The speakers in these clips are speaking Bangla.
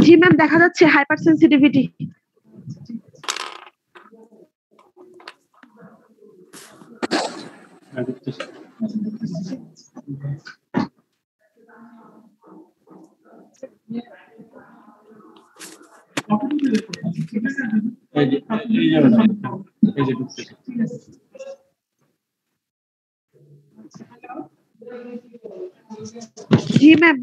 জি ম্যাম, দেখা যাচ্ছে হাইপার সেন্সিটিভিটি। জি ম্যাম।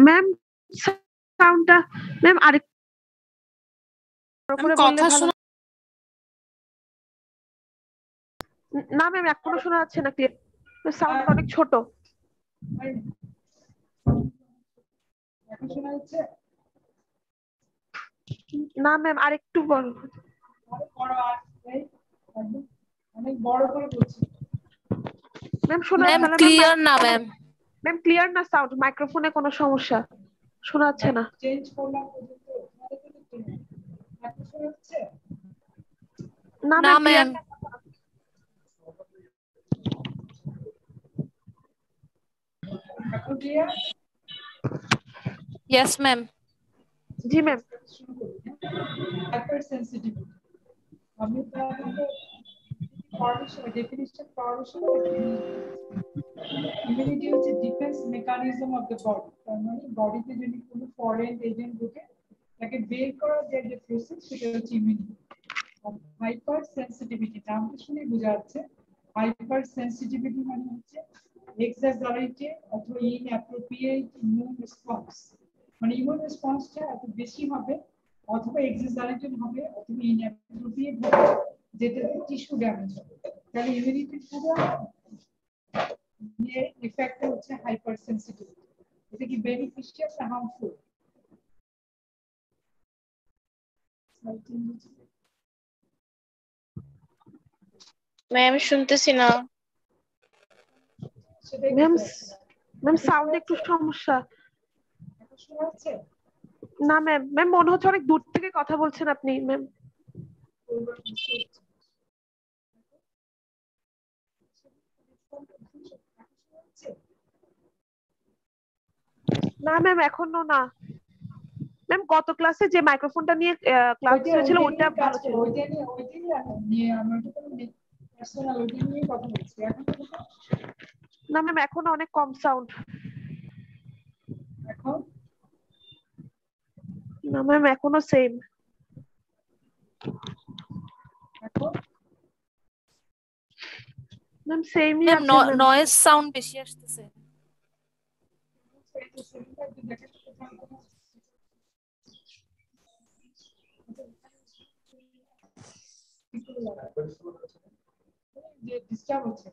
ম্যাম সাউন্ডটা ম্যাম আরেক করে বললে ভালো। না ম্যাম, এখনো শোনা যাচ্ছে না ক্লিয়ার, সাউন্ড অনেক ছোট। না ম্যাম, আরেকটু বড়। অনেক বড় করে বলছি ম্যাম, শোনা যাচ্ছে না ক্লিয়ার না ম্যাম। ম্যাম ক্লিয়ার না সাউন্ড, মাইক্রোফোনে কোনো সমস্যা, শোনা যাচ্ছে না। চেঞ্জ করলাম না না ম্যাম, ম্যাম। এখন ক্লিয়ার? Yes ma'am. জি ম্যাম। হাইপার সেনসিটিভিটি আমি তাহলে ডেফিনিশন পড়ার সময় ইমিউনিটি হচ্ছে defence mechanism of the body. তার মানে বডিতে যদি কোনো ফরেন এজেন্ট ঢুকে তাকে বের করার যে প্রসেস সেটা হচ্ছে ইমিউনিটি। হাইপার সেনসিটিভিটি নামটা শুনে বোঝা যাচ্ছে হাইপার সেনসিটিভিটি মানে হচ্ছে এক্সাজারেটেড অথবা ইনঅ্যাপ্রোপ্রিয়েট ইমিউন রেসপন্স। মানে ইমিউন রেসপন্সটা এত বেশি হবে অথবা এক্সাজারেটেড হবে অথবা ইনঅ্যাপ্রোপ্রিয়েট হবে, যেটাতে টিস্যু ড্যামেজ হবে। তাহলে ইমিউনিটির পুরো ইফেক্ট হচ্ছে হাইপার সেনসিটিভিটি। এটা কি বেনিফিশিয়াল না হার্মফুল? ম্যাম শুনতেছি না। ম্যাম ম্যাম সাউন্ড একটু সমস্যা। শোনা যাচ্ছে? না ম্যাম, ম্যাম মনে হচ্ছে অনেক দূর থেকে কথা বলছেন আপনি ম্যাম। না ম্যাম, এখনো না ম্যাম। গত ক্লাসে যে মাইক্রোফোনটা নিয়ে ক্লাস হয়েছিল ওটা ভালো ছিল। না ম্যাম, এখনো অনেক কম সাউন্ড। এখন না ম্যাম, এখনো সেম। এখন ম্যাম সেমই ম্যাম আছে ম্যাম। নয়েজ সাউন্ড বেশি আসতেছে। ডিস্টার্ব হচ্ছে।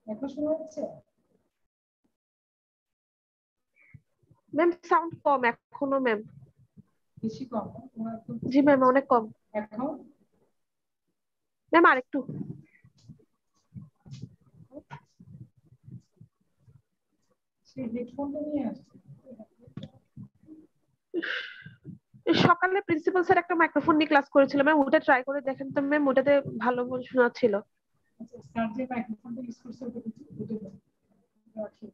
এখন শোনা যাচ্ছে? ম্যাম সাউন্ড কম এখনো ম্যাম। বেশি কম? জি ম্যাম, অনেক কম। এখন ম্যাম আরেকটু। সেই হেডফোনটা নিয়ে আসছে। সকালে প্রিন্সিপাল স্যার একটা মাইক্রোফোন নিয়ে ক্লাস করেছিল ম্যাম, ওটা ট্রাই করে দেখেন তো ম্যাম, ওটাতে ভালো শোনা ছিল। আচ্ছা, স্যার যে মাইক্রোফোনটা ইউজ করছে ওটা কিছু ওটা রাখি,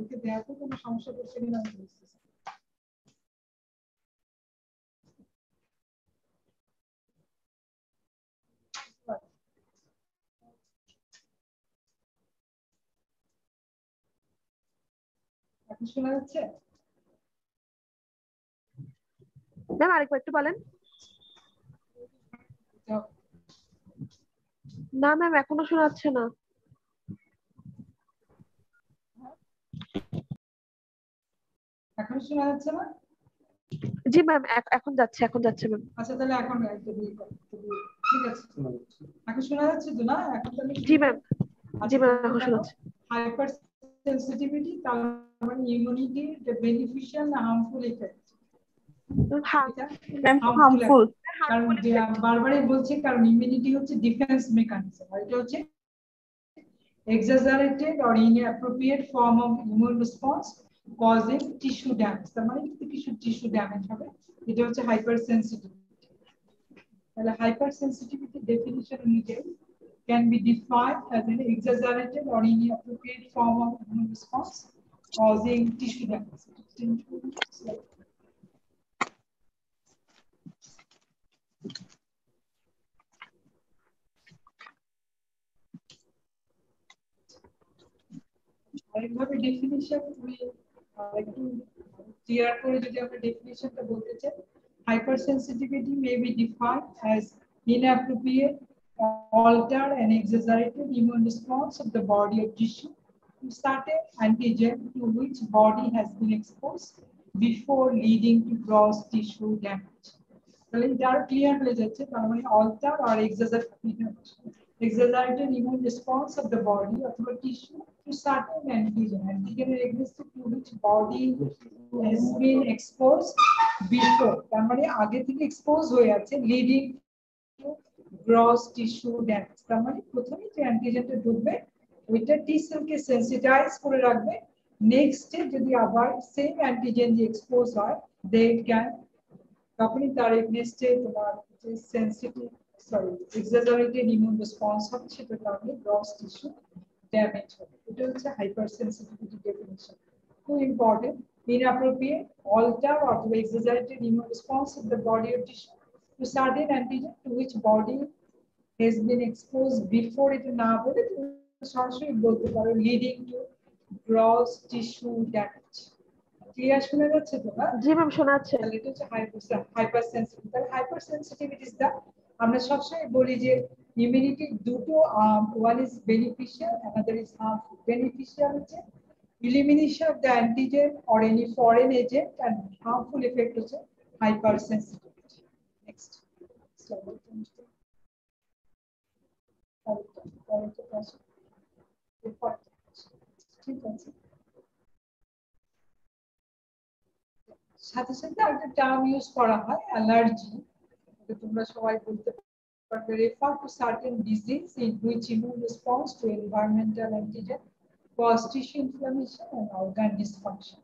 ওকে দেওয়া তো কোনো সমস্যা করছে কিনা আমি বুঝতেছি। এখন শোনা যাচ্ছে? ম্যাম আরেকবার একটু বলেন। না ম্যাম, এখনো শোনা যাচ্ছে না। এখন শোনা যাচ্ছে না? জি ম্যাম, এখন যাচ্ছে, এখন যাচ্ছে ম্যাম। আচ্ছা তাহলে এখন ঠিক আছে, এখন শোনা যাচ্ছে তো? না এখন তাহলে জি ম্যাম। জি ম্যাম, এখন শোনা যাচ্ছে। হাইপার সেনসিটিভিটি তার মানে ইমিউনিটি বেনিফিশিয়াল না হার্মফুল ইফেক্ট? হার্মফুল। কারণ বারবারই বলছি, কারণ ইমিউনিটি হচ্ছে ডিফেন্স মেকানিজম আর এটা হচ্ছে exaggerated or inappropriate form of immune response causing tissue damage তার মানে কিছু tissue damage হবে এটা হচ্ছে hypersensitivity তাহলে hypersensitivity definition অনুযায়ী can be defined as an exaggerated or inappropriate form of immune response causing tissue damage. আরেকভাবে ডেফিনিশন আমি একটু ক্লিয়ার করে যদি আমরা ডেফিনিশনটা বলতে চাই hypersensitivity may be defined as inappropriate altered and exaggerated immune response of the body of tissue to certain antigen to which body has been exposed before leading to gross tissue damage. তাহলে এটা ক্লিয়ার হয়ে যাচ্ছে তার মানে altered or exaggerated immune response of the body অথবা tissue to certain antigen exists to which body has been exposed before তার মানে আগে থেকে এক্সপোজ হয়ে আছে leading to gross tissue damage তার মানে প্রথমে যে অ্যান্টিজেনটা ঢুকবে ওইটা টি সেলকে সেনসিটাইজ করে রাখবে নেক্সট যদি আবার সেম অ্যান্টিজেন যে এক্সপোজ হয় দে ক্যান তখনই তার এগেইনস্ট তোমার যে সেনসিটিভ exaggerated immune response হবে সেটার কারণে gross tissue damage হবে এটা হচ্ছে hypersensitivity definition খুব important inappropriate altered or exaggerated immune response of the body of tissue to certain antigen to which body has been exposed before it না বলে সরাসরি বলতে পারো leading to gross tissue damage clear শোনা যাচ্ছে তো না জি ম্যাম শোনা যাচ্ছে তাহলে এটা হচ্ছে hypersensitivity তাহলে hypersensitivity is the আমরা সবসময় বলি যে ইমিউনিটি দুটো one is beneficial another is harmful beneficial হচ্ছে elimination of the antigen or any foreign agent and harmful effect হচ্ছে hypersensitivity next ঠিক আছে সাথে সাথে একটা টার্ম ইউজ করা হয় অ্যালার্জি তোমরা সবাই বলতে পারবে refer to certain disease in which immune response to environmental antigen cause tissue inflammation and organ dysfunction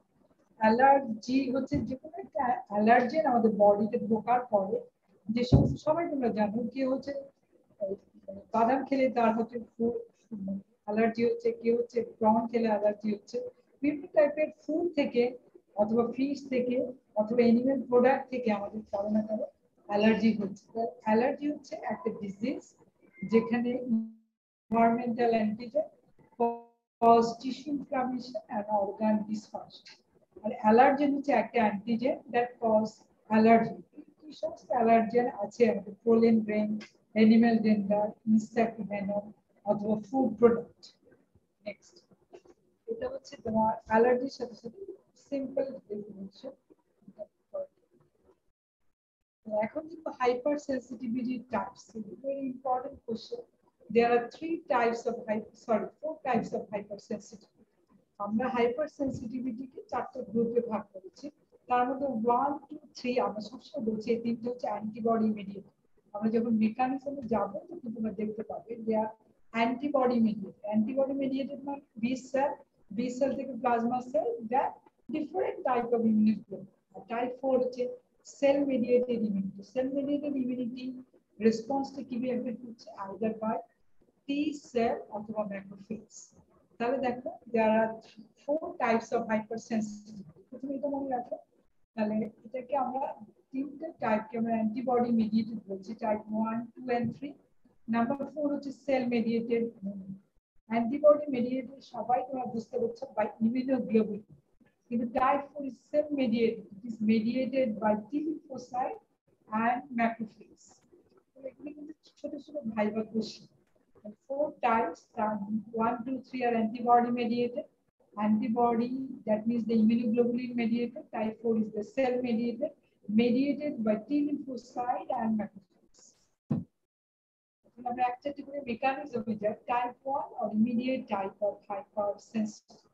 allergy হচ্ছে যে কোনো একটা অ্যালার্জেন আমাদের বডিতে ঢোকার পরে যে সমস্ত সবাই তোমরা জানো কি হচ্ছে বাদাম খেলে তার হচ্ছে অ্যালার্জি হচ্ছে কি হচ্ছে প্রন খেলে অ্যালার্জি হচ্ছে বিভিন্ন টাইপের ফুড থেকে অথবা ফিশ থেকে অথবা অ্যানিমাল প্রোডাক্ট থেকে আমাদের কারো না কারো অ্যালার্জি হচ্ছে অ্যালার্জি হচ্ছে একটা ডিজিজ যেখানে environmental antigen cause tissue inflammation and organ dysfunction আর অ্যালার্জেন হচ্ছে একটা অ্যান্টিজেন দ্যাট কজ অ্যালার্জি কি সমস্ত অ্যালার্জেন আছে আমাদের pollen grain animal dander insect venom অথবা ফুড প্রোডাক্ট নেক্সট এটা হচ্ছে তোমার অ্যালার্জির সাথে সাথে সিম্পল ডেফিনিশন এখন কিন্তু hypersensitivity types very important question there are four types of hypersensitivity আমরা hypersensitivity কে চারটি গ্রুপে ভাগ করেছি তার মধ্যে 1 2 3 আমরা সবসময় বলছি এই তিনটা হচ্ছে অ্যান্টিবডি মিডিয়েটেড আমরা যখন মেকানিজমে যাব তখন তোমরা দেখতে পাবে যে অ্যান্টিবডি মিডিয়েটেড মানে বি সেল থেকে plasma sell that different type of immunity type 4 হচ্ছে cell mediated immunity response to কি এফেক্ট হচ্ছে either by T cell অথবা macrophage তাহলে দেখো there are four types of hypersensitivity প্রথমে এটা মনে রাখো তাহলে এটাকে আমরা তিনটা টাইপকে আমরা অ্যান্টিবডি মিডিয়েটেড বলছি টাইপ 1 2 and 3 নাম্বার 4 হচ্ছে সেল মিডিয়েটেড অ্যান্টিবডি মিডিয়েটেড সবাই তোমরা বুঝতে পারছো বাই ইমিউনোগ্লোবুলিন কিন্তু type 4 is cell mediated it is mediated by T lymphocyte and macrophage এগুলো কিন্তু ছোট ছোট viva কোষন four types 1 2 3 are antibody mediated antibody that means the immunoglobulin mediated type 4 is the cell mediated by T lymphocyte and macrophage আমরা একটা করে মেকানিজম এটা type 1 or immediate type of hypersensitivity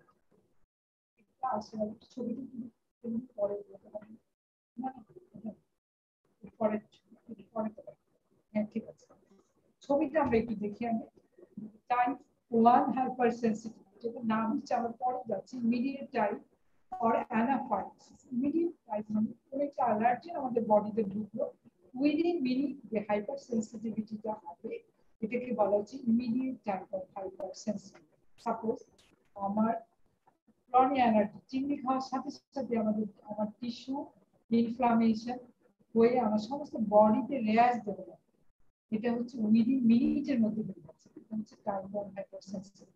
আসলে ছবিটি তুমি পরে বলতে পারবে না পরে হ্যাঁ ঠিক আছে ছবিটা আমরা একটু দেখি আমি টাইপ ওয়ান হাইপার সেন্সিটিভ, যেটা নাম হচ্ছে আমরা পরে যাচ্ছি immediate type or anaphylaxis. Immediate type মানে কোনো একটা অ্যালার্জেন আমাদের বডিতে ঢুকলো, উইদিন মিনিট যে হাইপার সেন্সিটিভিটিটা হবে এটাকে বলা হচ্ছে immediate type of hypersensitive. Suppose আমার ক্রনিক অ্যালার্জি, চিংড়ি খাওয়ার সাথে সাথে আমার টিস্যু ইনফ্লামেশন হয়ে আমার সমস্ত বডিতে র্যাশ দেবে, এটা হচ্ছে উইদিন মিনিটের মধ্যে হয়ে যাচ্ছে, এটা হচ্ছে টাইপ 1 হাইপারসেনসিটিভ।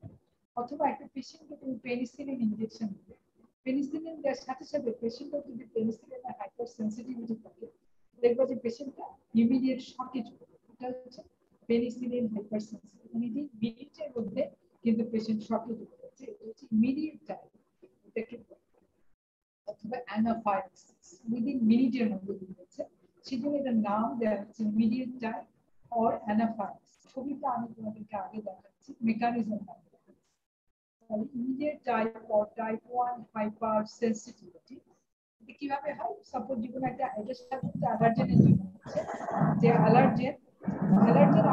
অথবা একটা পেশেন্টকে তুমি পেনিসিলিন ইনজেকশন দিবে, পেনিসিলিন দেওয়ার সাথে সাথে পেশেন্টের যদি পেনিসিলিনের হাইপারসেনসিটিভিটি থাকে দেখবে যে পেশেন্টটা ইমিডিয়েট শকে চলে যাবে, এটা হচ্ছে পেনিসিলিন হাইপারসেনসিটিভ। উইদিন মিনিটের মধ্যে কিন্তু পেশেন্ট শকে চলে যাচ্ছে, এটা হচ্ছে ইমিডিয়েট টাইপ। এটাকে অথবা অ্যানাফাইলাক্সিস উইদিন মিনিটের মধ্যে হয়ে যাচ্ছে, সেজন্য এটার নাম দেওয়া হচ্ছে ইমিডিয়েট টাইপ or anaphylaxis। ছবিটা আমি তোমাদেরকে আগে দেখাচ্ছি, মেকানিজম তাহলে immediate type or type 1 hyper sensitivity এটা কিভাবে হয়। সাপোজ যেকোনো একটা এটার সাথে অ্যালার্জেনের জন্য হচ্ছে যে অ্যালার্জেন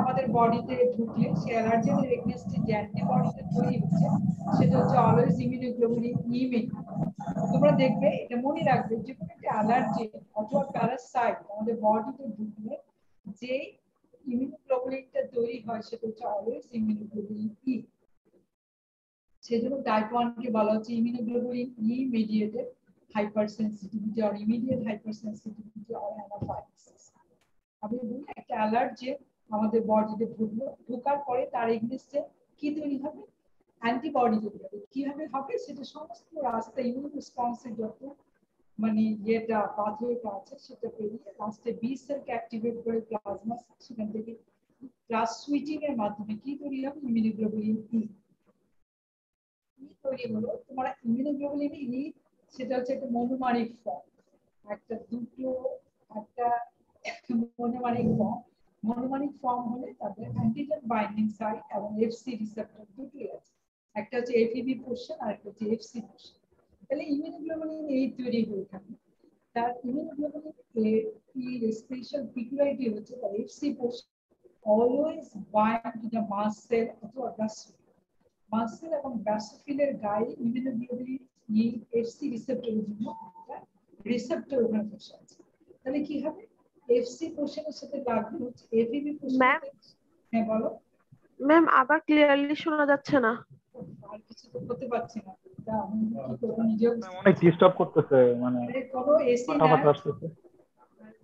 আমাদের বডিতে ঢুকলে সেই অ্যালার্জেনের এগেইনস্টে যে অ্যান্টিবডিটা তৈরি হচ্ছে সেটা হচ্ছে অলওয়েজ ইমিউনোগ্লোবুলিন ই মেডিকেল। তোমরা দেখবে এটা মনে রাখবে যে কোনো একটা অ্যালার্জেন অথবা প্যারাসাইট আমাদের বডিতে ঢুকলে যে ইমিউনোগ্লোবুলিনটা তৈরি হয় সেটা হচ্ছে অলওয়েজ ইমিউনোগ্লোবুলিন ই। সেজন্য টাইপ 1 কে বলা হচ্ছে immunoglobulin E mediated hypersensitivity or immediate hypersensitivity or anaphylaxis. আমি বলি একটা অ্যালার্জেন আমাদের বডিতে ঢুকলো, ঢোকার পরে তার এগেইনস্টে কি তৈরি হবে, অ্যান্টিবডি তৈরি হবে। কিভাবে হবে সেটা সমস্ত রাস্তা ইমিউন রেসপন্সের যত মানে যেটা পাথওয়েটা আছে সেটা পেরিয়ে লাস্টে বি সেলকে অ্যাক্টিভেট করে প্লাজমা সেখান থেকে প্লাস সুইচিং এর মাধ্যমে কি তৈরি হবে, ইমিউনোগ্লোবুলিন ই তৈরি হলো। তোমার ইমিউনোগ্লোবুলিন ই সেটা হচ্ছে একটা মনোমারিক ফর্ম, একটা দুটো একটা মনোমারিক ফর্ম হলে তাদের অ্যান্টিজেন বাইন্ডিং সাইট এবং এফসি রিসেপ্টর দুটোই আছে, একটা হচ্ছে এফইবি পোরশন আর একটা হচ্ছে এফসি পোরশন। তাহলে ইমিউনোগ্লোবুলিন এই তৈরি হয়ে থাকে, তার ইমিউনোগ্লোবুলিন এর স্পেশাল পিকুলারিটি হচ্ছে তার FC portion always bind to the mast sell অথবা ব্যাসোফিল। মাস্ট সেল এবং ব্যাসোফিলের গায়ে ইমিউনোগ্লোবুলিন ই এফসি রিসেপ্টরের জন্য একটা রিসেপ্টর ওখানে বসে আছে। তাহলে কি হবে, এফসি পোরশনের সাথে লাগবে হচ্ছে এফইবি পোরশন। হ্যাঁ বলো ম্যাম, আবার ক্লিয়ারলি শোনা যাচ্ছে না। আর কিছু তো করতে পারছি না, তা আমি কি করব নিজেও অনেক ডিস্টার্ব করতেছে, মানে কোনো এসি না, কথা আসতেছে।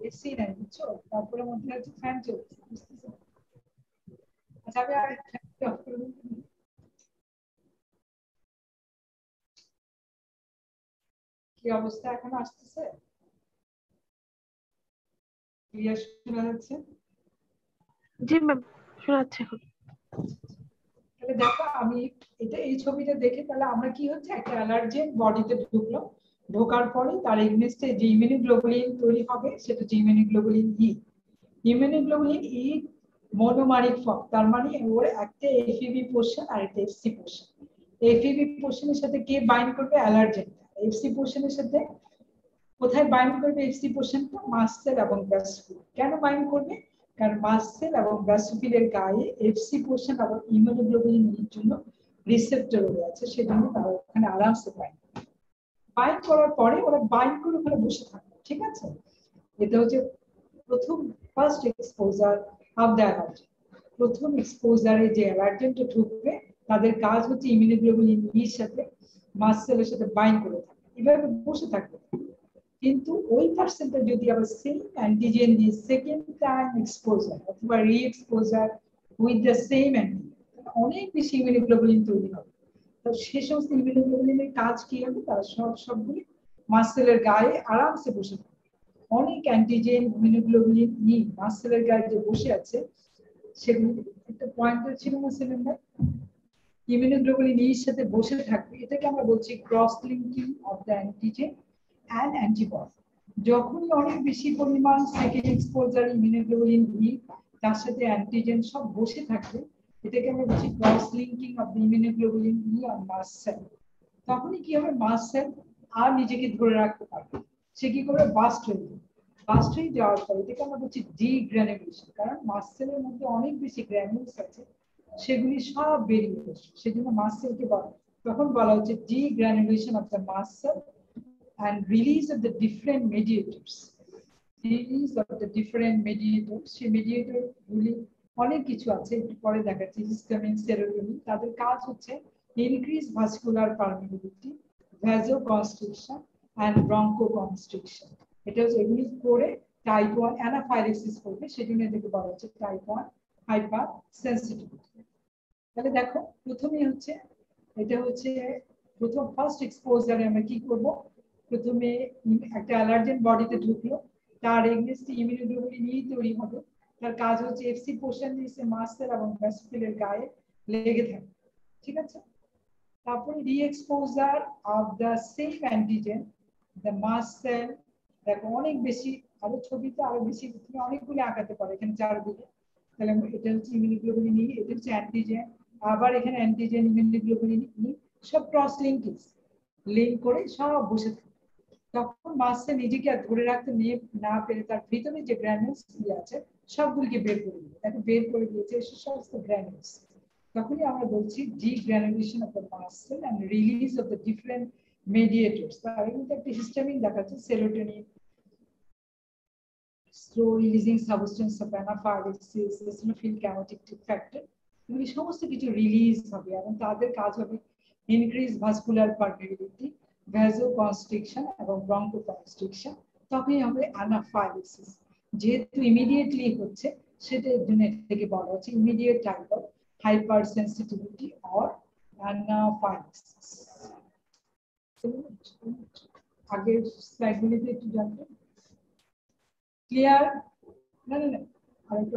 এসি নাই বুঝছো, তারপরে মধ্যে হচ্ছে ফ্যান চলছে, বুঝতেছো। আচ্ছা আমি আর ফ্যানটা অফ করে দিই। কি অবস্থা এখন আসতেছে, ক্লিয়ার শোনা যাচ্ছে? জি ম্যাম, শোনা যাচ্ছে এখন। তাহলে দেখো আমি এটা এই ছবিটা দেখে তাহলে আমরা কি হচ্ছে একটা অ্যালার্জেন বডিতে ঢুকলো, ঢোকার পরে তার এগেইনস্টে যে ইমিউনোগ্লোবুলিন তৈরি হবে সেটা হচ্ছে ইমিউনোগ্লোবুলিন ই। ইমিউনোগ্লোবুলিন ই মনোমারিক ফর্ম, তার মানে ওর একটা এফইবি পোরশন আর একটা এফসি পোরশন। এফইবি পোরশনের সাথে কে বাইন্ড করবে, অ্যালার্জেন। এফসি পোরশনের সাথে কোথায় বাইন্ড করবে, এফসি পোরশনটা মাস্ট সেল এবং ব্যাসোফিল। কেন বাইন্ড করবে, কারণ মাস্ট সেল এবং ব্যাসোফিলের গায়ে এফসি পোরশন এবং ইমিউনোগ্লোবুলিন এর জন্য রিসেপ্টর রয়েছে, সেজন্য তারা ওখানে আরামসে বাইন্ড করার পরে ওরা বাইন্ড করে ওখানে বসে থাকবে, ঠিক আছে। এটা হচ্ছে প্রথম first exposure of the allergen. প্রথম এক্সপোজারে যে অ্যালার্জেনটা ঢুকবে তাদের কাজ হচ্ছে ইমিউনোগ্লোবুলিন এর সাথে মাস্ট সেলের সাথে বাইন্ড করে থাকবে, এভাবে বসে থাকবে। কিন্তু ওই পার্সেন্টটা যদি আবার সেম অ্যান্টিজেন দিয়ে সেকেন্ড টাইম এক্সপোজার অথবা রি exposure with the same antigen, অনেক বেশি ইমিউনোগ্লোবুলিন তৈরি হবে। তো সেই সমস্ত ইমিউনোগ্লোবুলিনের কাজ কি হবে, তারা সবগুলি মাসেলের গায়ে আরামসে বসে থাকবে। অনেক অ্যান্টিজেন ইমিউনোগ্লোবুলিন ই মাসেলের গায়ে যে বসে আছে সেগুলি একটা পয়েন্টার ছিল না সিলিন্ডার, ইমিউনোগ্লোবুলিন এর সাথে বসে থাকবে, এটাকে আমরা বলছি cross linking of the antigen and antibody। যখনই অনেক বেশি পরিমাণ সেকেন্ড এক্সপোজার ইমিউনোগ্লোবুলিন ই তার সাথে অ্যান্টিজেন সব বসে থাকবে, এটাকে আমরা বলছি cross linking of the immunoglobulin E on mast cell. তখনই কি হবে, মাস্ট সেল আর নিজেকে ধরে রাখতে পারবে, সে কি করবে, বাস্ট হয়ে যাবে। বাস্ট হয়ে যাওয়ার পর এটাকে আমরা বলছি ডিগ্রানুলেশন, কারণ মাস্ট সেলের মধ্যে অনেক বেশি গ্র্যানুলস আছে, সেগুলি সব বেরিয়ে আসে, সেজন্য মাস্ট সেলকে তখন বলা হচ্ছে degranulation of the mast cell and release of the different mediators. Release of the different mediators. সেই mediator গুলি অনেক কিছু আছে, একটু পরে দেখাচ্ছি। হিস্টামিন, সেরোটোনিন, তাদের কাজ হচ্ছে increase vascular permeability, vasoconstriction and bronchoconstriction। এটা হচ্ছে এগুলি করে টাইপ 1 অ্যানাফাইলেক্সিস করবে, সেজন্য এটাকে বলা হচ্ছে টাইপ 1 হাইপার সেনসিটিভিটি। তাহলে দেখো প্রথমেই হচ্ছে এটা হচ্ছে প্রথম ফার্স্ট এক্সপোজারে আমরা কি করব, প্রথমে একটা অ্যালার্জেন বডিতে ঢুকলো, তার এগেইনস্ট ইমিউনোগ্লোবুলিন ই তৈরি হবে, তার কাজ হচ্ছে এফসি পোর্শন দিয়ে মাসেল এবং ভ্যাসকুলার গায়ে লেগে থাকে, ঠিক আছে। তারপরে re-exposure of the same antigen the mast cell, দেখো অনেক বেশি, আরো ছবিতে আরো বেশি, তুমি অনেকগুলো আঁকাতে পারো এখানে চারদিকে। তাহলে এটা হচ্ছে ইমিউনোগ্লোবুলিন ই, এটা হচ্ছে অ্যান্টিজেন, আবার এখানে অ্যান্টিজেন ইমিউনোগ্লোবুলিন ই, সব ক্রস লিঙ্কেজ লিঙ্ক করে সব বসে থাকে। তখন মাসে নিজেকে আর ধরে রাখতে না পেরে তার ভিতরে যে গ্র্যানুলস গুলি আছে সবগুলিকে বের করে দিবে, তাকে বের করে দিয়েছে সমস্ত গ্র্যানুলস। তখনই আমরা বলছি degranulation of the mast cell and release of the different mediators. তার মধ্যে একটা হিস্টামিন দেখাচ্ছে, serotonin, slow releasing substance of anaphylaxis, eosinophil chemotic factor, এগুলি সমস্ত কিছু রিলিজ হবে এবং তাদের কাজ হবে ইনক্রিজ ভাস্কুলার পারমিয়াবিলিটি, vasoconstriction এবং bronchoconstriction। তখনই হবে অ্যানাফাইলেক্সিস। যেহেতু ইমিডিয়েটলি হচ্ছে, সেটার জন্য এটাকে বলা হচ্ছে immediate type of hyper sensitivity or anaphylaxis. আগের স্লাইডগুলিতে একটু জানবেন, ক্লিয়ার? না না না, আরেকটু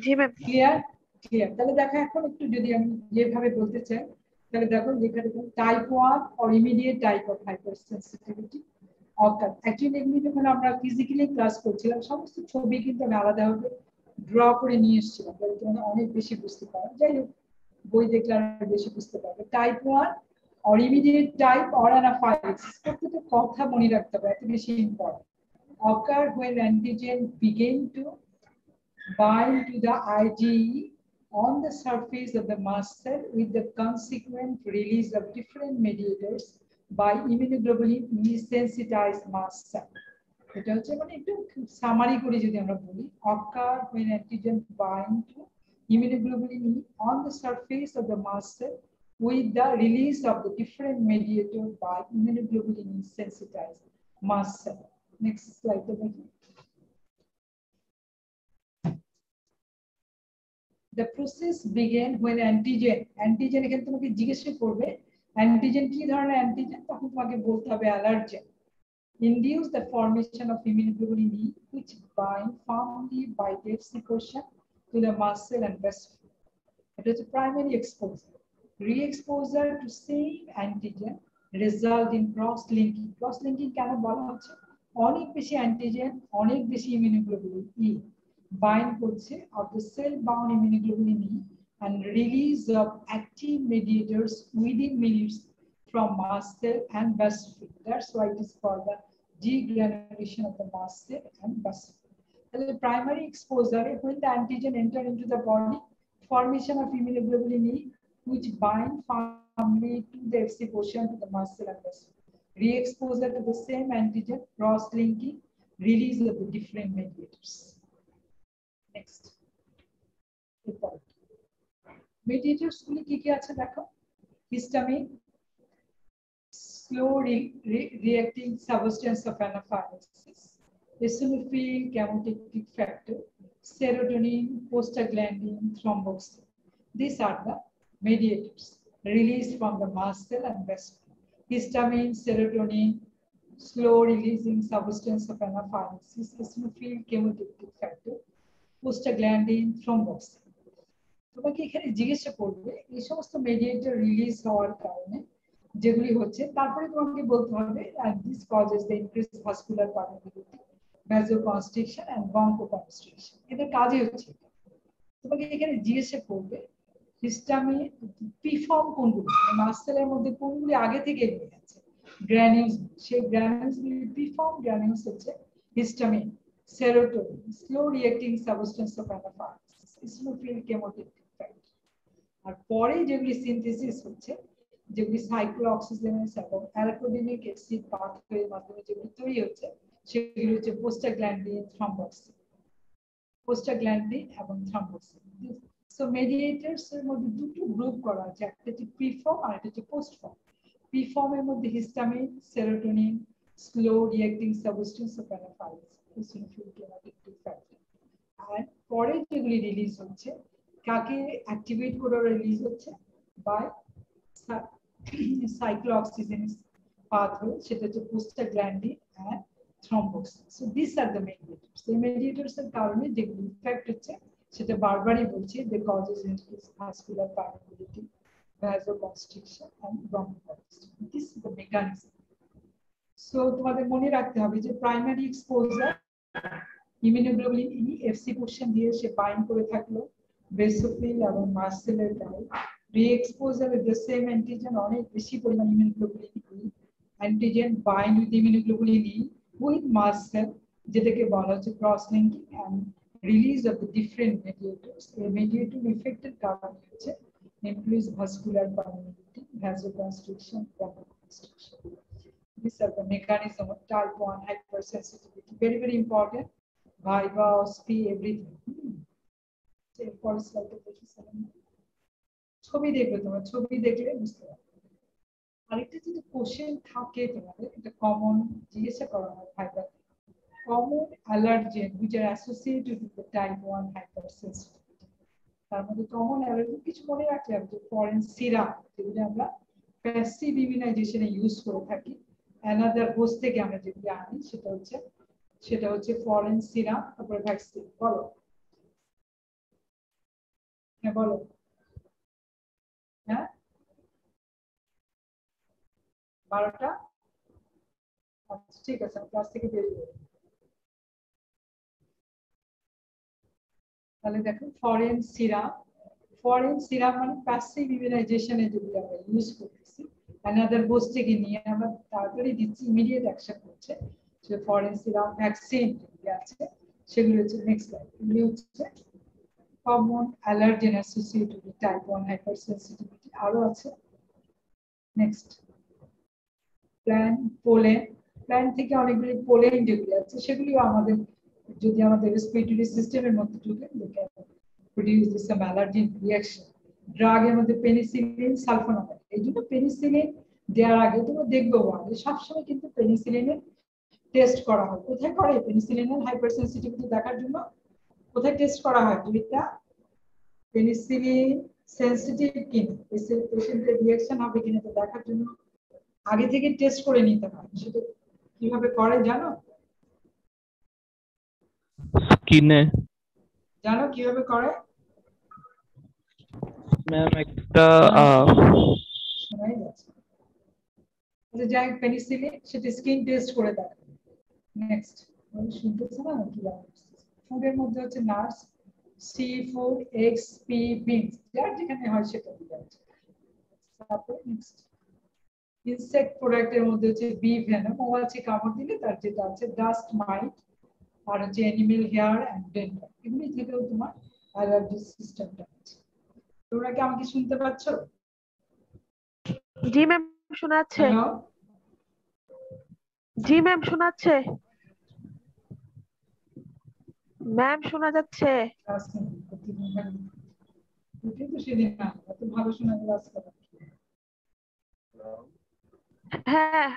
জি ম্যাম। Clear clear. তাহলে দেখো এখন একটু যদি আমি যেভাবে বলতে চাই, তাহলে দেখো লেখা দেখো type 1 or immediate type of hypersensitivity ochre. Actually এগুলি যখন আমরা ফিজিক্যালি ক্লাস করছিলাম সমস্ত ছবি কিন্তু আমি আলাদাভাবে ড্র করে নিয়ে এসেছিলাম, যাতে তোমরা অনেক বেশি বুঝতে পারো। যাই হোক, বই দেখলে আরো বেশি বুঝতে পারবে। Type 1 or immediate type or anaphylaxis, প্রত্যেকটা কথা মনে রাখতে হবে, এত বেশি important. Occur when antigen begin to bind to the IgE on the surface of the mast cell with the consequent release of different mediators by immunoglobulin sensitized mast cell. এটা হচ্ছে মানে একটু সামারি করে যদি আমরা বলি, occur when antigen bind to immunoglobulin on the surface of the mast cell with the release of the different mediator by immunoglobulin sensitized mast cell. Next slide. The process began when antigen এখানে তোমাকে জিজ্ঞাসা করবে অ্যান্টিজেন কি ধরনের অ্যান্টিজেন, তখন তোমাকে বলতে হবে allergen. Induce the formation of immunoglobulin E which bind firmly by the Fc portion to the mast cell and vessel. It is a primary exposure. Re-exposure to same antigen result in cross-linking. Cross-linking কেন বলা হচ্ছে, অনেক বেশি অ্যান্টিজেন অনেক বেশি ইমিউনোগ্লোবুলিন ই bind করছে of the cell bound immunoglobulin E and release of active mediators within minutes from mast cell and basophil. That's why it is called the degranulation of the mast cell and basophil. The primary exposure, when the antigen enter into the body, formation of immunoglobulin E which bind firmly to the Fc portion to the mast cell and basophil. Re-exposure to the same antigen, cross-linking, release of the different mediators. Next. Mediators গুলি কি কি আছে দেখো, histamine, slow reacting substance of anaphylaxis, eosinophil chemotic factor, serotonin, prostaglandin, thromboxane. These are the mediators released from the mast cell and vessel. Histamine, serotonin, slow releasing substance of anaphylaxis, eosinophil chemotic factor, prostaglandin, thromboxane. তোমাকে এখানে জিজ্ঞাসা করবে এই সমস্ত মেডিয়েটর রিলিজ হওয়ার কারণে যেগুলি হচ্ছে, তারপরে তোমাকে বলতে হবে and this causes the increased vascular permeability, vasoconstriction and bronchoconstriction. এদের কাজই হচ্ছে তোমাকে এখানে জিজ্ঞাসা করবে হিস্টামিন প্রিফর্ম কোনগুলি, মাস্ট সেলের মধ্যে কোনগুলি আগে থেকে নিয়ে আছে, গ্র্যানিউলস, সেই গ্র্যানিউলস গুলি প্রিফর্ম গ্র্যানিউলস হচ্ছে histamine, serotonin, slow reacting substance of anaphylaxis, eosinophil chemotic factor, আর পরে যেগুলি সিনথেসিস হচ্ছে, যেগুলি সাইক্লোঅক্সিজেনেস এবং অ্যালকোডিনিক অ্যাসিড পাথওয়ের মাধ্যমে যেগুলি তৈরি হচ্ছে, সেগুলি হচ্ছে প্রোস্টাগ্ল্যান্ডিন, থ্রম্বোক্সিন, প্রোস্টাগ্ল্যান্ডিন এবং থ্রম্বোক্সিন। সো মেডিয়েটরস এর মধ্যে দুটো গ্রুপ করা আছে, একটা হচ্ছে প্রিফর্ম আর একটা হচ্ছে পোস্ট ফর্ম। প্রিফর্ম এর মধ্যে histamine, serotonin, slow reacting substance of anaphylaxis, eosinophil chemotactic factor. আর পরে যেগুলি রিলিজ হচ্ছে, কাকে অ্যাক্টিভেট করে রিলিজ হচ্ছে, বাই cyclooxygenase pathway, সেটা হচ্ছে prostaglandin and thromboxane. So these are the mediators. The mediators এর কারণে যেগুলো ইফেক্ট হচ্ছে, সেটা বারবারই বলছি, they causes increased vascular permeability, vasoconstriction and bronchoconstriction. This is the mechanism. So তোমাদের মনে রাখতে হবে যে primary exposure immunoglobulin E Fc portion দিয়ে সে বাইন্ড করে থাকলো বেসোফিল এবং মাসেলের গায়ে, re-exposure with the same antigen অনেক বেশি পরিমাণ immunoglobulin E, antigen bind with immunoglobulin E with mast cell, যেটাকে বলা হচ্ছে cross linking and release of the different mediators. এই মেডিয়েটর ইফেক্টের কারণ হচ্ছে increased vascular permeability, vasoconstriction, bronchoconstriction. These are the mechanism of type 1 hypersensitivity. Very, very important. Viva, OSP, everything. For slide ছবি দেখবে, তোমার ছবি দেখলে বুঝতে পারবে। আরেকটা যদি কোশ্চেন থাকে তোমাদের, এটা কমন জিজ্ঞাসা করা হয় fibre, common allergen which are associated with the type 1 hypersensitivity. তার মধ্যে কমন অ্যালার্জেন কিছু মনে রাখতে হবে, যে ফরেন সিরাপ যেগুলো আমরা প্যাসিভ ইমিউনাইজেশনে ইউজ করে থাকি, অ্যানাদার হোস্ট থেকে আমরা যেগুলো আনি, সেটা হচ্ছে ফরেন সিরাম, তারপরে ভ্যাকসিন। বলো, হ্যাঁ বলো, হ্যাঁ 12টা, আচ্ছা ঠিক আছে, ক্লাস থেকে বেরিয়ে যাবো। তাহলে দেখো ফরেন সিরাম মানে প্যাসিভ ইমিউনাইজেশনে যেগুলো আমরা ইউজ করতেছি, অ্যানাদার হোস্ট থেকে নিয়ে আমরা তাড়াতাড়ি দিচ্ছি, ইমিডিয়েট অ্যাকশন করছে, যে ফরেন সিরাম ভ্যাকসিন যেগুলো আছে সেগুলো হচ্ছে নেক্সট স্লাইড। এগুলি হচ্ছে common allergen associated with type 1 hypersensitivity. আরো আছে নেক্সট প্ল্যান থেকে অনেকগুলি পোলেন যেগুলো আছে, সেগুলিও আমাদের যদি আমাদের রেসপিরেটরি সিস্টেমের মধ্যে ঢুকে, প্রডিউস সাম অ্যালার্জেন রিঅ্যাকশন। ড্রাগের মধ্যে পেনিসিলিন, সালফোনামাইড। এই জন্য পেনিসিলিন দেওয়ার আগে তোমরা দেখবে ওয়ার্ডে সবসময় কিন্তু পেনিসিলিনের টেস্ট করা হয়। কোথায় করে পেনিসিলিনের হাইপারসেনসিটিভিটি দেখার জন্য? কোথায় টেস্ট করা হয়? যেটা পেনিসিলিন সেনসিটিভ কিনা, পেশেন্টের রিঅ্যাকশন হবে কিনা দেখার জন্য আগে থেকে টেস্ট করে নিতে হয়। সেটা কিভাবে করে জানো? স্কিনে। জানো কিভাবে করে? ম্যাম একটা শোনাই যাচ্ছে। আচ্ছা যাই হোক, পেনিসিলিন সেটা স্কিন টেস্ট করে দেখে। নেক্সট শুনতেছে না কি ফুডের মধ্যে হচ্ছে nuts, sea food, x, P, beans, যার যেখানে হয় সেটা দিয়ে আছে। তারপরে নেক্সট ইনসেক্ট প্রোডাক্টের মধ্যে হচ্ছে বি ভেনম, মৌমাছি কামড় দিলে তার যেটা আছে ডাস্ট মাইট, আর হচ্ছে অ্যানিমেল হেয়ার এন্ড ডেন্টাল। এগুলি থেকেও তোমার অ্যালার্জি সিস্টেমটা আছে। তোমরা কি আমাকে শুনতে পাচ্ছ? জি ম্যাম শোনাচ্ছে। হ্যালো, জি ম্যাম শোনাচ্ছে। ম্যাম শোনা যাচ্ছে। কিন্তু সেদিন না এত ভালো শোনা গেল আজকে। হ্যাঁ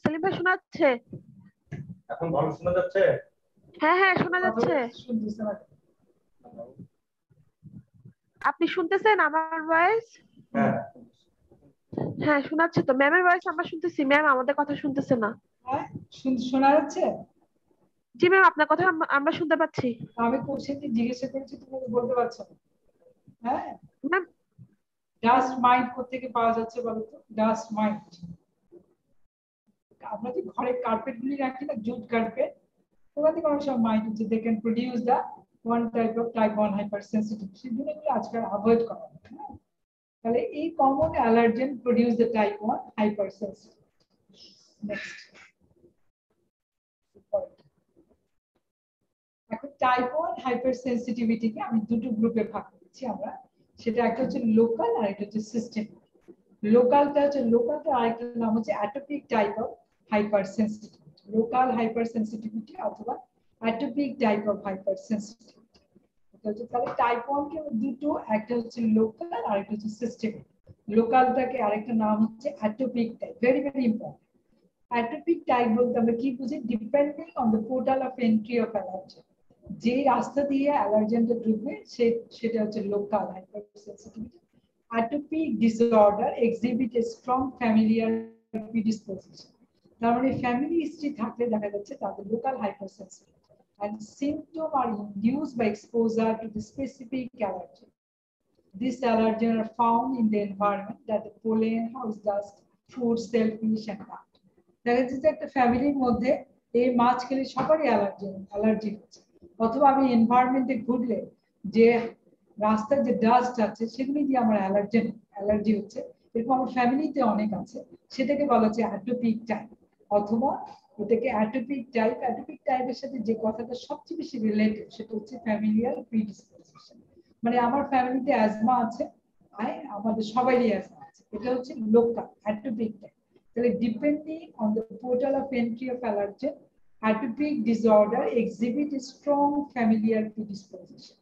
সেলিম ভাই শোনাচ্ছে। এখন ভালো শোনা যাচ্ছে? হ্যাঁ হ্যাঁ শোনা যাচ্ছে। শুনতেছে না? আপনি শুনতেছেন আমার ভয়েস? হ্যাঁ হ্যাঁ শোনাচ্ছে তো, ম্যামের ভয়েস আমরা শুনতেছি, ম্যাম আমাদের কথা শুনতেছে না। হ্যাঁ শোনা যাচ্ছে? জি ম্যাম আপনার কথা আমরা শুনতে পাচ্ছি। আমি কোশ্চেনটি জিজ্ঞাসা করেছি, তুমি বলতে পারছো না। হ্যাঁ ম্যাম ডাস্ট মাইট কোথেকে পাওয়া যাচ্ছে বলো তো? ডাস্ট মাইট আমরা যে ঘরে কার্পেট গুলি রাখি না, জুট কার্পেট, ওখান থেকে অনেক সব মাইট হচ্ছে, they can produce the one type of type 1 hypersensitive. সেগুলো আজকাল অ্যাভয়েড করা হয়। তাহলে এই common allergen produce the type 1 hypersensitive. Next এখন টাইপ 1 হাইপারসেনসিটিভিটিকে আমি দুটো গ্রুপে ভাগ করেছি আমরা, সেটা একটা হচ্ছে লোকাল আর একটা হচ্ছে সিস্টেমিক। লোকালটা আরেকটা নাম হচ্ছে atopic type of hyper sensitivity, local hyper sensitivity অথবা atopic type of hyper sensitivity. তাহলে টাইপ 1 কে দুটো, একটা হচ্ছে লোকাল আর একটা হচ্ছে সিস্টেমিক। লোকালটাকে আরেকটা নাম হচ্ছে atopic type, very very important. Atopic type বলতে আমরা কি বুঝি? Depending on the portal of entry of allergen, যে রাস্তা দিয়ে অ্যালার্জেনটা ঢুকবে সেটা হচ্ছে local hypersensitivity. Atopic disorder exhibit a strong familiar predisposition, তার মানে ফ্যামিলি হিস্ট্রি থাকলে দেখা যাচ্ছে তাদের local hypersensitivity. and symptoms are induced by exposure to the specific allergen. These allergens are found in the environment, that the pollen, house dust, food, shellfish, and nut. দেখা যাচ্ছে যে একটা ফ্যামিলির মধ্যে এই মাছ খেলে সবারই অ্যালার্জি হচ্ছে, অথবা আমি এনভায়রনমেন্টে ঘুরলে যে রাস্তার যে ডাস্ট আছে সেগুলি দিয়ে আমার অ্যালার্জি হচ্ছে, এরকম আমার ফ্যামিলিতে অনেক আছে, সেটাকে বলা হচ্ছে অ্যাটোপিক টাইপ। অথবা এটাকে অ্যাটোপিক টাইপের সাথে যে কথাটা সবচেয়ে বেশি রিলেটেড সেটা হচ্ছে ফ্যামিলিয়াল প্রিডিসপোজিশন, মানে আমার ফ্যামিলিতে অ্যাজমা আছে, আমাদের সবারই অ্যাজমা আছে, এটা হচ্ছে লোকাল অ্যাটোপিক টাইপ। তাহলে depending on the portal of entry of allergen, atopic disorder exhibit a strong familiar predisposition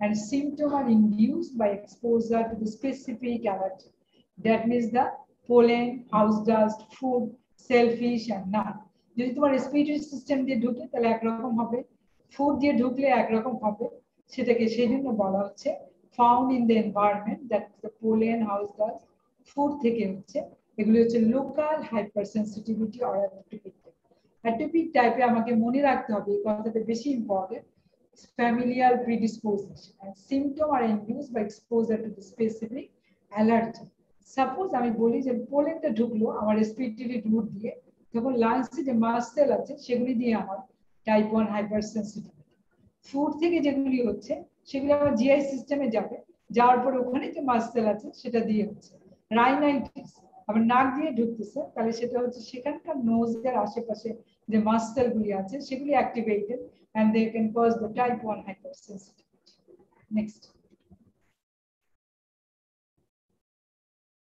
and symptoms are induced by exposure to the specific allergen. That means the pollen, house dust, food, shellfish, and nut. যদি তোমার রেসপিরেটরি সিস্টেম দিয়ে ঢুকে তাহলে একরকম হবে, ফুড দিয়ে ঢুকলে একরকম হবে, সেটাকে সেই জন্য বলা হচ্ছে found in the environment, that the pollen, house dust, food থেকে হচ্ছে, এগুলি হচ্ছে local hyper sensitivity or atopic type. Atopic টাইপে আমাকে মনে রাখতে হবে, এই কথাটা বেশি important, familial predisposition and symptoms are induced by exposure to the specific allergen. Suppose আমি বলি যে পোলেনটা ঢুকলো আমার রেসপিরেটরি রুট দিয়ে, তখন লাংসে যে মাসেল আছে সেগুলি দিয়ে আমার টাইপ 1 হাইপারসেনসিটিভিটি। ফুড থেকে যেগুলি হচ্ছে সেগুলো আমার জিআই সিস্টেমে যাবে, যাওয়ার পরে ওখানে যে মাসেল আছে সেটা দিয়ে হচ্ছে রাইনাইটিস, আবার নাক দিয়ে ঢুকতেছে, তাহলে সেটা হচ্ছে সেখানকার নোজের আশেপাশে যে মাসেলগুলি আছে সেগুলি activated and they can cause the type 1 hypersensitivity. Next.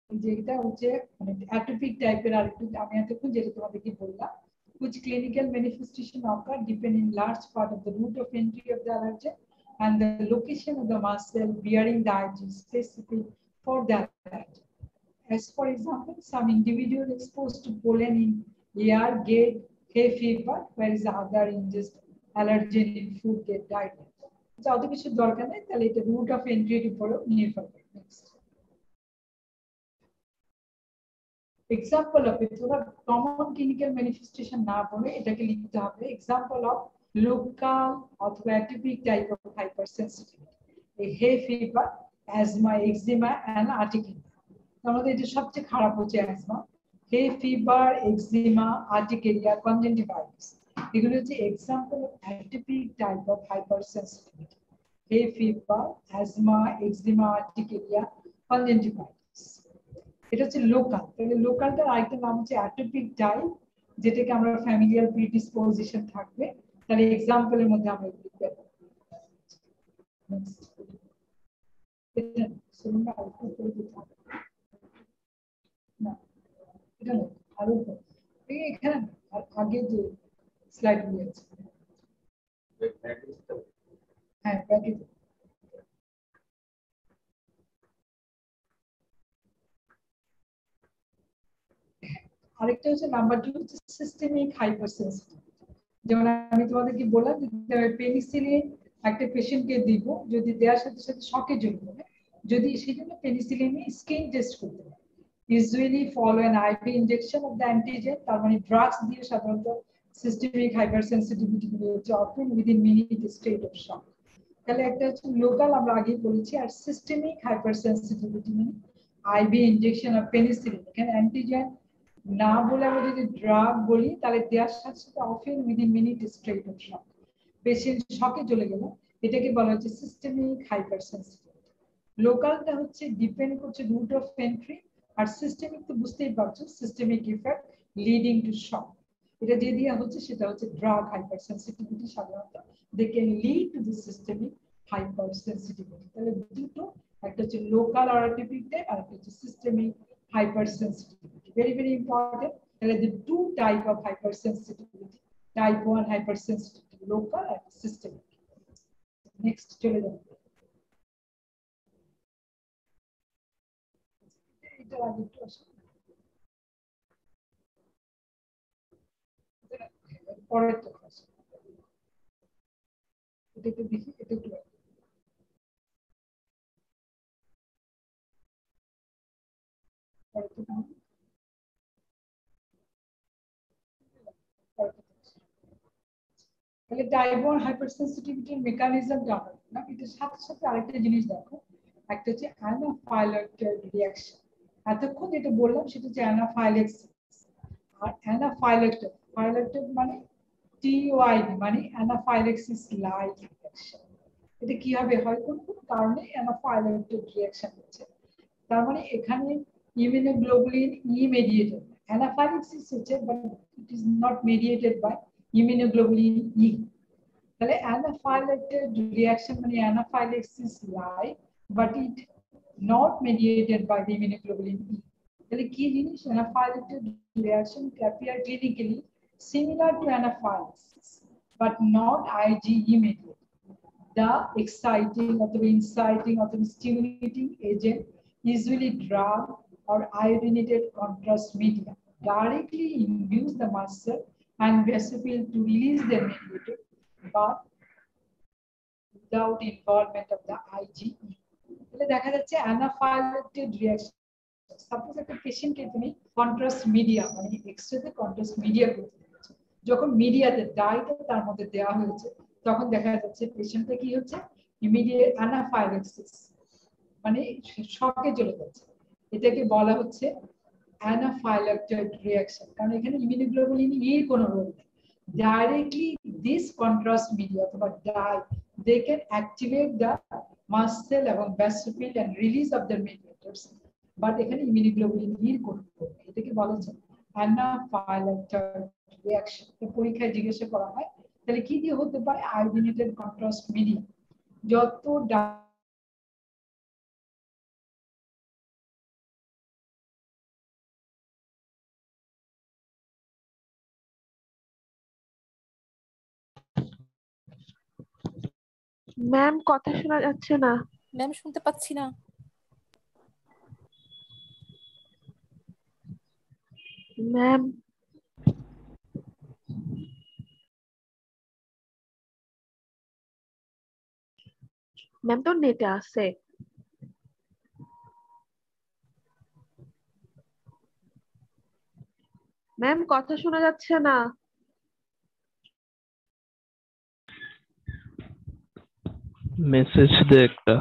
যেটা হচ্ছে মানে অ্যাটোপিক টাইপের আরেকটু আমি এতক্ষণ যেটা তোমাদেরকে বললাম, which clinical manifestation occur depend in large part of the route of entry of the allergen and the location of the muscle bearing the IG specific for the allergen. As for example, some individual exposed to pollen in air get hay fever, whereas the other ingest allergen in food get diarrhea. যত কিছু দরকার নেই, তাহলে এটা রুট অফ এন্ট্রির উপরে নির্ভর করে। নেক্সট এক্সাম্পল অফ ইট, তোমরা কমন ক্লিনিক্যাল ম্যানিফেস্টেশন না বলে এটাকে লিখতে হবে এক্সাম্পল অফ লোকাল অথবা অ্যাটোপিক টাইপ অফ হাইপারসেনসিটিভিটি, এই hay fever, asthma, eczema and urticaria. আমাদের এটা সবচেয়ে খারাপ হচ্ছে asthma, hay fever, eczema, urticaria, conjunctivitis, এগুলো হচ্ছে example of atopic type of hypersensitivity. Hay fever, asthma, eczema, urticaria, conjunctivitis, এটা হচ্ছে লোকাল। তাহলে লোকালটার আরেকটা নাম হচ্ছে অ্যাটোপিক টাইপ, যেটাকে আমরা ফ্যামিলিয়াল প্রিডিসপোজিশন থাকবে, তাহলে এক্সাম্পলের মধ্যে আমরা লিখতে পারি। এটা শুনুন আরেকটু করে দিতে হবে না, এটা না আরো এখানে আগে যে স্লাইড গুলো আছে, হ্যাঁ প্যাকেজ। আরেকটা হচ্ছে নাম্বার 2 হচ্ছে সিস্টেমিক হাইপারসেনসিটিভিটি। যেমন আমি তোমাদেরকে বললাম যে পেনিসিলিন একটা পেশেন্টকে দিব, যদি দেওয়ার সাথে সাথে শকে জড়িত হবে, যদি সেজন্য পেনিসিলিনে স্কিন টেস্ট করতে হবে, usually follow an IV injection of the antigen, তার মানে ড্রাগস দিয়ে সাধারণত সিস্টেমিক হাইপারসেনসিটিভিটি গুলো হচ্ছে often within minute state of shock. তাহলে একটা হচ্ছে লোকাল আমরা আগে বলেছি, আর সিস্টেমিক হাইপারসেনসিটিভিটি মানে আইভি ইনজেকশন অফ পেনিসিলিন, এখানে অ্যান্টিজেন না বলে আমরা যদি ড্রাগ বলি তাহলে দেওয়ার সাথে সাথে often within minute state of shock, patient শকে চলে গেল, এটাকে বলা হচ্ছে সিস্টেমিক হাইপারসেনসিটিভিটি। লোকালটা হচ্ছে ডিপেন্ড করছে রুট অফ এন্ট্রি, আর সিস্টেমিক তো বুঝতেই পারছো systemic effect leading to shock, এটা যে দেওয়া হচ্ছে সেটা হচ্ছে ড্রাগ হাইপারসেনসিটিভিটি, সাধারণত they can lead to the systemic hypersensitivity. তাহলে দুটো একটা হচ্ছে লোকাল অরাটিপিক টাইপ আর একটা হচ্ছে systemic hypersensitivity. Very, very important. There are the two type of hypersensitivity. Type 1 hypersensitivity, local and systemic. Next, চলে যাবো। এটা আগে একটু আসো। পরের তো আসো। এটা একটু দেখি, এটা একটু তাহলে টাইপ 1 হাইপারসেনসিটিভিটির মেকানিজম জানো না, এটার সাথে সাথে আরেকটা জিনিস দেখো, একটা হচ্ছে অ্যানাফাইলাক্টিক রিঅ্যাকশন। এতক্ষণ যেটা বললাম সেটা হচ্ছে অ্যানাফাইলাক্সিস, আর অ্যানাফাইলাক্টিক ফাইলাক্টিক মানে TYD মানে অ্যানাফাইলাক্সিস লাইক রিঅ্যাকশন। এটা কি হবে, হয় কোন কারণে অ্যানাফাইলাক্টিক রিঅ্যাকশন হচ্ছে, তার মানে এখানে ইমিউনোগ্লোবুলিন ই মেডিয়েটেড অ্যানাফাইলাক্সিস হচ্ছে, but it is not mediated by immunoglobulin E. তাহলে অ্যানাফাইলাক্টিক রিঅ্যাকশন মানে anaphylaxis like but it not mediated by the immunoglobulin E. তাহলে কি জিনিস, anaphylactic reaction appear clinically similar to anaphylaxis but not IgE mediated. The exciting or the inciting or the stimulating agent, usually drug or iodinated contrast media, directly induce the muscle and vesicle to release the mediator, but without involvement of the IgE. তাহলে দেখা যাচ্ছে অ্যানাফাইলাক্টিক রিঅ্যাকশন, সাপোজ একটা পেশেন্টকে তুমি কন্ট্রাস্ট মিডিয়া মানে এক্সরেতে কন্ট্রাস্ট মিডিয়া করতে দিয়েছো, যখন মিডিয়াতে ডাইটা তার মধ্যে দেওয়া হয়েছে তখন দেখা যাচ্ছে পেশেন্টটা কি হচ্ছে, ইমিডিয়েট অ্যানাফাইলাক্সিস মানে শকে চলে যাচ্ছে। এটাকে বলা হচ্ছে অ্যানাফাইলাক্টিক রিঅ্যাকশন, কারণ এখানে ইমিউনোগ্লোবুলিন এর কোনো রোল নেই। Directly this contrast media অথবা dye they can activate the muscle এবং vesicle and release of the mediators, but এখানে ইমিউনোগ্লোবুলিন এর কোনো রোল নেই। এটাকে বলা হচ্ছে অ্যানাফাইলাক্টিক রিঅ্যাকশন। তো পরীক্ষায় জিজ্ঞাসা করা হয় তাহলে কি দিয়ে হতে পারে, আয়োডিনেটেড কন্ট্রাস্ট মিডিয়া যত ম্যাম কথা শোনা যাচ্ছে না। ম্যাম শুনতে পাচ্ছি না। ম্যাম ম্যাম তো নেটে আছে। ম্যাম কথা শোনা যাচ্ছে না। মেসেজ দে একটা।